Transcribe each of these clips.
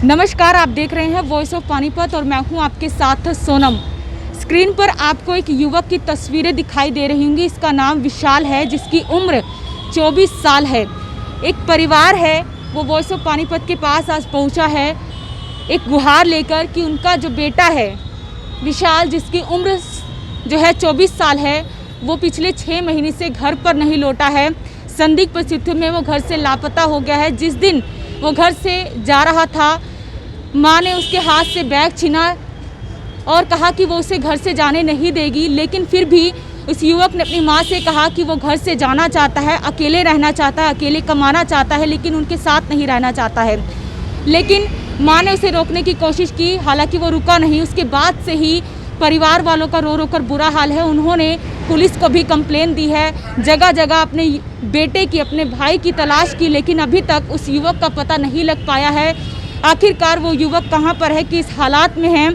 नमस्कार, आप देख रहे हैं वॉइस ऑफ पानीपत और मैं हूं आपके साथ सोनम। स्क्रीन पर आपको एक युवक की तस्वीरें दिखाई दे रही होंगी। इसका नाम विशाल है, जिसकी उम्र 24 साल है। एक परिवार है वो वॉइस ऑफ पानीपत के पास आज पहुंचा है एक गुहार लेकर कि उनका जो बेटा है विशाल, जिसकी उम्र जो है 24 साल है, वो पिछले 6 महीने से घर पर नहीं लौटा है। संदिग्ध परिस्थितियों में वो घर से लापता हो गया है। जिस दिन वो घर से जा रहा था, माँ ने उसके हाथ से बैग छीना और कहा कि वो उसे घर से जाने नहीं देगी। लेकिन फिर भी उस युवक ने अपनी माँ से कहा कि वो घर से जाना चाहता है, अकेले रहना चाहता है, अकेले कमाना चाहता है, लेकिन उनके साथ नहीं रहना चाहता है। लेकिन माँ ने उसे रोकने की कोशिश की, हालांकि वो रुका नहीं। उसके बाद से ही परिवार वालों का रो रो कर बुरा हाल है। उन्होंने पुलिस को भी कंप्लेन दी है, जगह जगह अपने बेटे की, अपने भाई की तलाश की, लेकिन अभी तक उस युवक का पता नहीं लग पाया है। आखिरकार वो युवक कहाँ पर है, किस हालात में है,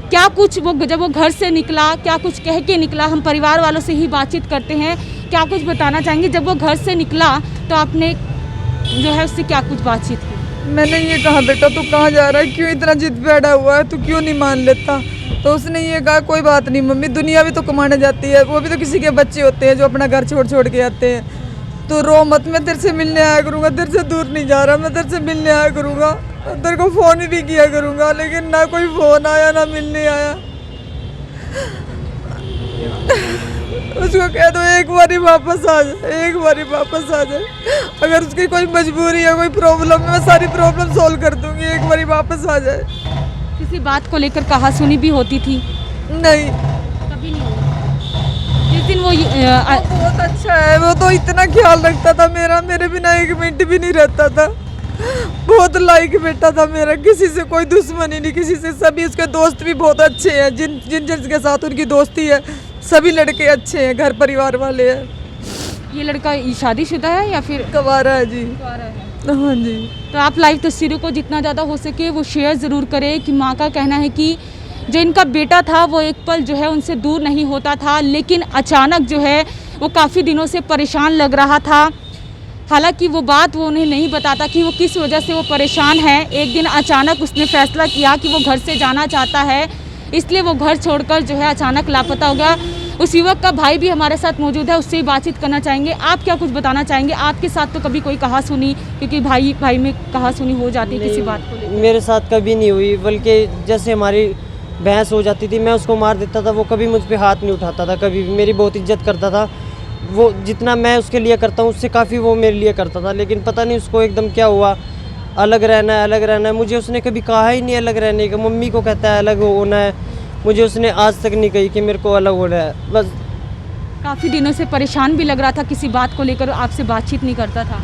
क्या कुछ वो जब वो घर से निकला, क्या कुछ कह के निकला। हम परिवार वालों से ही बातचीत करते हैं, क्या कुछ बताना चाहेंगे। जब वो घर से निकला तो आपने जो है उससे क्या कुछ बातचीत की? मैंने ये कहा, बेटा तू कहाँ जा रहा है, क्यों इतना जिद पे अड़ा हुआ है, तू क्यों नहीं मान लेता। तो उसने ये कहा, कोई बात नहीं मम्मी, दुनिया भी तो कमाने जाती है, वो भी तो किसी के बच्चे होते हैं जो अपना घर छोड़ छोड़ के आते हैं। तो रो मत, मैं तेरे से मिलने आया करूँगा, तेरे से दूर नहीं जा रहा, मैं तेरे से मिलने आया करूँगा, तेरे को फ़ोन भी किया करूँगा। लेकिन ना कोई फ़ोन आया, ना मिलने आया। उसको कह दो एक बारी वापस आ जाए, एक बारी वापस आ जाए। अगर उसकी कोई मजबूरी है, कोई प्रॉब्लम है, मैं सारी प्रॉब्लम सॉल्व कर दूँगी, एक बारी वापस आ जाए। किसी बात को लेकर कहा सुनी भी होती थी? नहीं, कभी नहीं हुई। जिस दिन वो बहुत अच्छा है, वो तो इतना ख्याल रखता था मेरा, मेरे बिना एक मिनट भी नहीं रहता था। बहुत लाइक बेटा था मेरा, किसी से कोई दुश्मनी नहीं, किसी से। सभी उसके दोस्त भी बहुत अच्छे हैं, जिन जिन जिनके साथ उनकी दोस्ती है सभी लड़के अच्छे हैं, घर परिवार वाले हैं। ये लड़का शादीशुदा है या फिर गवारा है जी? हाँ जी। तो आप लाइव तस्वीरों को जितना ज़्यादा हो सके वो शेयर ज़रूर करें कि माँ का कहना है कि जो इनका बेटा था वो एक पल जो है उनसे दूर नहीं होता था, लेकिन अचानक जो है वो काफ़ी दिनों से परेशान लग रहा था। हालांकि वो बात वो उन्हें नहीं बताता कि वो किस वजह से वो परेशान है। एक दिन अचानक उसने फैसला किया कि वो घर से जाना चाहता है, इसलिए वो घर छोड़कर जो है अचानक लापता हो गया। उस युवक का भाई भी हमारे साथ मौजूद है, उससे ही बातचीत करना चाहेंगे। आप क्या कुछ बताना चाहेंगे? आपके साथ तो कभी कोई कहा सुनी, क्योंकि भाई भाई में कहा सुनी हो जाती है किसी बात को लेकर? मेरे साथ कभी नहीं हुई, बल्कि जैसे हमारी बहस हो जाती थी, मैं उसको मार देता था, वो कभी मुझ पे हाथ नहीं उठाता था, कभी भी मेरी बहुत इज्जत करता था। वो जितना मैं उसके लिए करता हूँ उससे काफ़ी वो मेरे लिए करता था। लेकिन पता नहीं उसको एकदम क्या हुआ, अलग रहना है, अलग रहना है। मुझे उसने कभी कहा ही नहीं अलग रहने का। मम्मी को कहता है अलग होना है, मुझे उसने आज तक नहीं कही कि मेरे को अलग होना है। बस काफ़ी दिनों से परेशान भी लग रहा था, किसी बात को लेकर आपसे बातचीत नहीं करता था?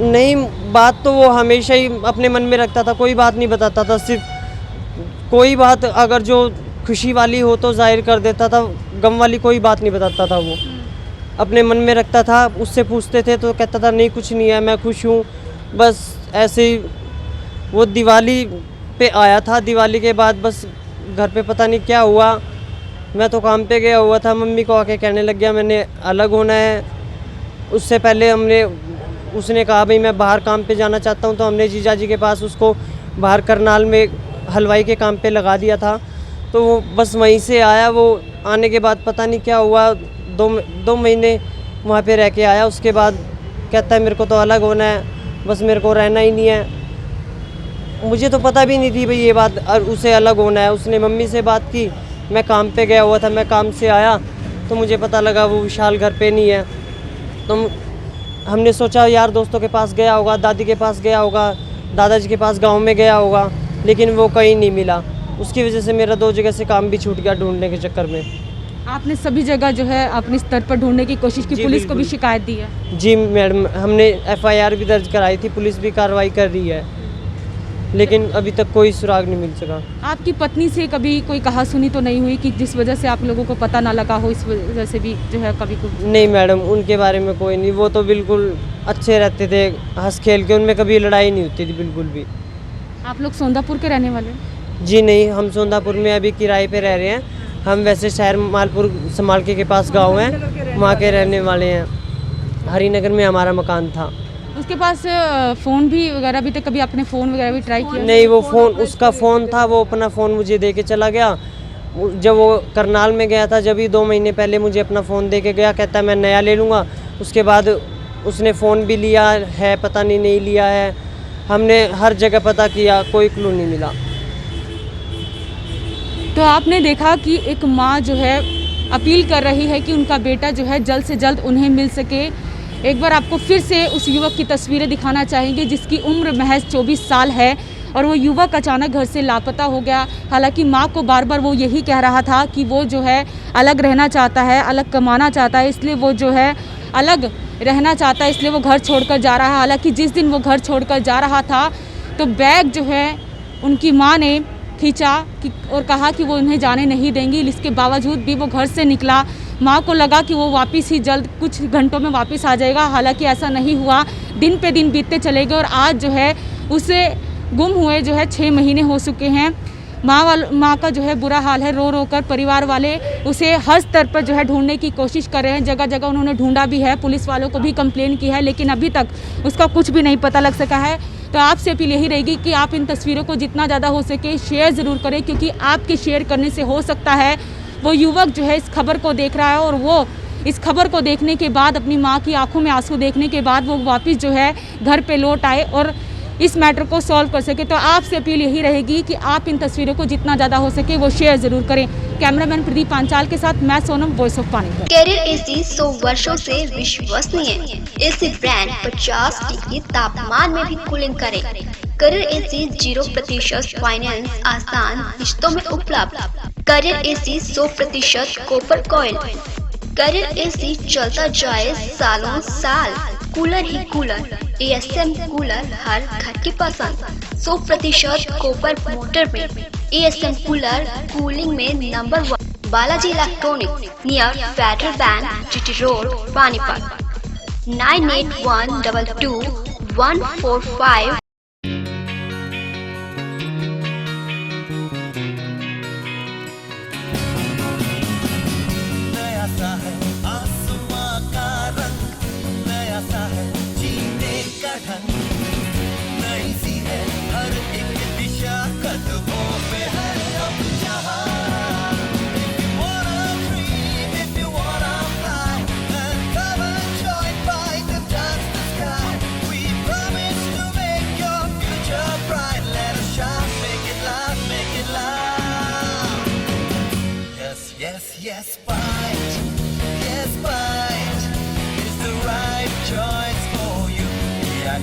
नहीं, बात तो वो हमेशा ही अपने मन में रखता था, कोई बात नहीं बताता था। सिर्फ कोई बात अगर जो खुशी वाली हो तो जाहिर कर देता था, गम वाली कोई बात नहीं बताता था। वो अपने मन में रखता था। उससे पूछते थे तो कहता था नहीं कुछ नहीं है, मैं खुश हूँ। बस ऐसे ही वो दिवाली पे आया था। दिवाली के बाद बस घर पे पता नहीं क्या हुआ, मैं तो काम पे गया हुआ था, मम्मी को आके कहने लग गया मैंने अलग होना है। उससे पहले उसने कहा भाई मैं बाहर काम पे जाना चाहता हूँ, तो हमने जीजा जी के पास उसको बाहर करनाल में हलवाई के काम पे लगा दिया था। तो वो बस वहीं से आया। वो आने के बाद पता नहीं क्या हुआ, दो महीने वहाँ पे रह के आया। उसके बाद कहता है मेरे को तो अलग होना है, बस मेरे को रहना ही नहीं है। मुझे तो पता भी नहीं थी भाई ये बात, उसे अलग होना है। उसने मम्मी से बात की, मैं काम पे गया हुआ था, मैं काम से आया तो मुझे पता लगा वो विशाल घर पे नहीं है। तो हमने सोचा यार दोस्तों के पास गया होगा, दादी के पास गया होगा, दादाजी के पास गांव में गया होगा, लेकिन वो कहीं नहीं मिला। उसकी वजह से मेरा 2 जगह से काम भी छूट गया ढूंढने के चक्कर में। आपने सभी जगह जो है अपने स्तर पर ढूंढने की कोशिश की, पुलिस को भी शिकायत दी है? जी मैडम, हमने FIR भी दर्ज कराई थी, पुलिस भी कार्रवाई कर रही है, लेकिन अभी तक कोई सुराग नहीं मिल सका। आपकी पत्नी से कभी कोई कहा सुनी तो नहीं हुई कि जिस वजह से आप लोगों को पता ना लगा हो, इस वजह से भी जो है कभी कुछ? नहीं मैडम, उनके बारे में कोई नहीं। वो तो बिल्कुल अच्छे रहते थे, हंस खेल के, उनमें कभी लड़ाई नहीं होती थी बिल्कुल भी। आप लोग सोंदापुर के रहने वाले हैं? जी नहीं, हम सोंदापुर में अभी किराए पे रह रहे हैं। हम वैसे शहर मालपुर समालके के पास गांव है, वहाँ के रहने वाले हैं। हरिनगर में हमारा मकान था। उसके पास फ़ोन भी वगैरह भी, तो कभी आपने फ़ोन वगैरह भी ट्राई किया? नहीं, वो फ़ोन उसका फ़ोन था, वो अपना फ़ोन मुझे दे के चला गया। जब वो करनाल में गया था, जब ही 2 महीने पहले मुझे अपना फ़ोन दे के गया, कहता है मैं नया ले लूँगा। उसके बाद उसने फ़ोन भी लिया है, पता नहीं लिया है। हमने हर जगह पता किया, कोई क्लू नहीं मिला। तो आपने देखा कि एक माँ जो है अपील कर रही है कि उनका बेटा जो है जल्द से जल्द उन्हें मिल सके। एक बार आपको फिर से उस युवक की तस्वीरें दिखाना चाहेंगे जिसकी उम्र महज 24 साल है और वो युवक अचानक घर से लापता हो गया। हालांकि माँ को बार बार वो यही कह रहा था कि वो जो है अलग रहना चाहता है, अलग कमाना चाहता है, इसलिए वो जो है अलग रहना चाहता है, इसलिए वो घर छोड़कर जा रहा है। हालांकि जिस दिन वो घर छोड़कर जा रहा था तो बैग जो है उनकी माँ ने खींचा और कहा कि वो उन्हें जाने नहीं देंगी। इसके बावजूद भी वो घर से निकला। माँ को लगा कि वो वापस ही जल्द कुछ घंटों में वापस आ जाएगा, हालांकि ऐसा नहीं हुआ। दिन पे दिन बीतते चले गए और आज जो है उसे गुम हुए जो है 6 महीने हो चुके हैं। माँ का जो है बुरा हाल है, रो रो कर परिवार वाले उसे हर स्तर पर जो है ढूंढने की कोशिश कर रहे हैं। जगह जगह उन्होंने ढूंढा भी है, पुलिस वालों को भी कंप्लेन की है, लेकिन अभी तक उसका कुछ भी नहीं पता लग सका है। तो आपसे अपील यही रहेगी कि आप इन तस्वीरों को जितना ज़्यादा हो सके शेयर ज़रूर करें, क्योंकि आपके शेयर करने से हो सकता है वो युवक जो है इस खबर को देख रहा है और वो इस खबर को देखने के बाद अपनी माँ की आंखों में आंसू देखने के बाद वो वापस जो है घर पे लौट आए और इस मैटर को सॉल्व कर सके। तो आपसे अपील यही रहेगी कि आप इन तस्वीरों को जितना ज़्यादा हो सके वो शेयर ज़रूर करें। कैमरामैन प्रदीप पांचाल के साथ मैं Sonam, voice of Panipat. Carrier AC 100 वर्षों से विश्वसनीय एसी ब्रांड 50 डिग्री तापमान में भी कूलिंग करे। कैरियर एसी 0% फाइनेंस आसान किश्तों में उपलब्ध। Carrier AC 100% copper coil. Carrier AC चलता जाए सालों साल। कूलर ही कूलर, ASM कूलर हर घर की पसंद। 100% कॉपर मोटर में ASM कूलर कूलिंग में number 1। Balaji electronic near Federal Bank, GT Road, Panipat. 98122145। Yes, Bite. Yes, Bite is the right choice for you. Yeah,